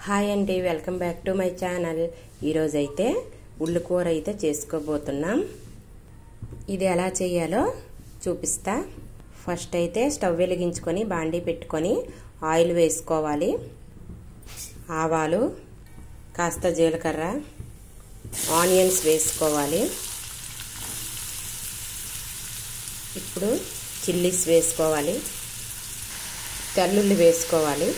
Hi అండి, welcome back to my channel. ఈరోజు అయితే ఉల్లి కూర అయితే చేసుకోబోతున్నాం. ఇది ఎలా చేయాలో చూపిస్తా. ఫస్ట్ అయితే స్టవ్ వెలిగించుకొని బాండీ పెట్టుకొని ఆయిల్ వేసుకోవాలి. ఆవాలు, కాస్త జీలకర్ర, ఆనియన్స్ వేసుకోవాలి. ఇప్పుడు చిల్లీస్ వేసుకోవాలి. తెల్లుల్లి వేసుకోవాలి.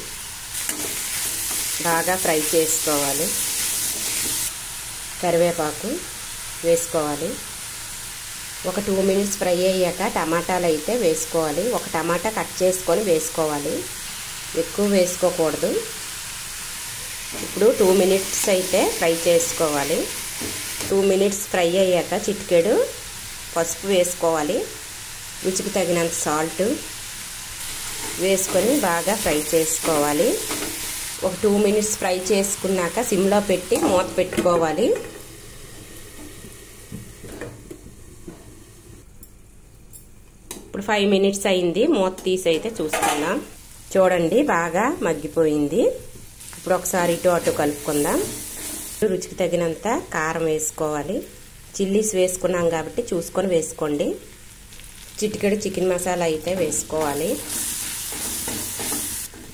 బాగా ఫ్రై చేసుకోవాలి. కరివేపాకు వేసుకోవాలి. ఒక 2 మినిట్స్ ఫ్రై అయ్యాక టమాటాలు అయితే వేసుకోవాలి. ఒక టమాటా కట్ చేసుకొని వేసుకోవాలి, ఎక్కువ వేసుకోకూడదు. ఇప్పుడు 2 మినిట్స్ అయితే ఫ్రై చేసుకోవాలి. 2 మినిట్స్ ఫ్రై అయ్యాక చిటికెడు పసుపు వేసుకోవాలి. రుచికి తగినంత సాల్ట్ వేసుకొని బాగా ఫ్రై చేసుకోవాలి. ఒక 2 మినిట్స్ ఫ్రై చేసుకున్నాక సిమ్లో పెట్టి మూత పెట్టుకోవాలి. ఇప్పుడు 5 మినిట్స్ అయింది. మూత తీసి అయితే చూసుకుందాం. చూడండి, బాగా మగ్గిపోయింది. ఇప్పుడు ఒకసారి ఇటు అటు కలుపుకుందాం. రుచికి తగినంత కారం వేసుకోవాలి. చిల్లీస్ వేసుకున్నాం కాబట్టి చూసుకొని వేసుకోండి. చిటికెడు చికెన్ మసాలా అయితే వేసుకోవాలి.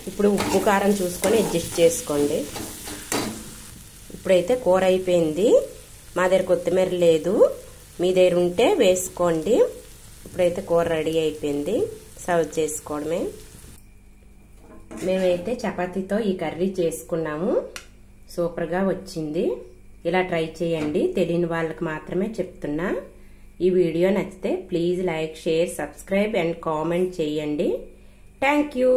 ఇప్పుడు ఉప్పు కారం చూసుకొని అడ్జస్ట్ చేసుకోండి. ఇప్పుడైతే కూర అయిపోయింది. మా దగ్గర కొత్తిమీర లేదు, మీ దగ్గర ఉంటే వేసుకోండి. ఇప్పుడైతే కూర రెడీ అయిపోయింది, సర్వ్ చేసుకోవడమే. మేమైతే చపాతీతో ఈ కర్రీ చేసుకున్నాము. సూపర్గా వచ్చింది. ఇలా ట్రై చేయండి. తెలియని వాళ్ళకి మాత్రమే చెప్తున్నా. ఈ వీడియో నచ్చితే please like, share, subscribe and comment చేయండి. Thank you.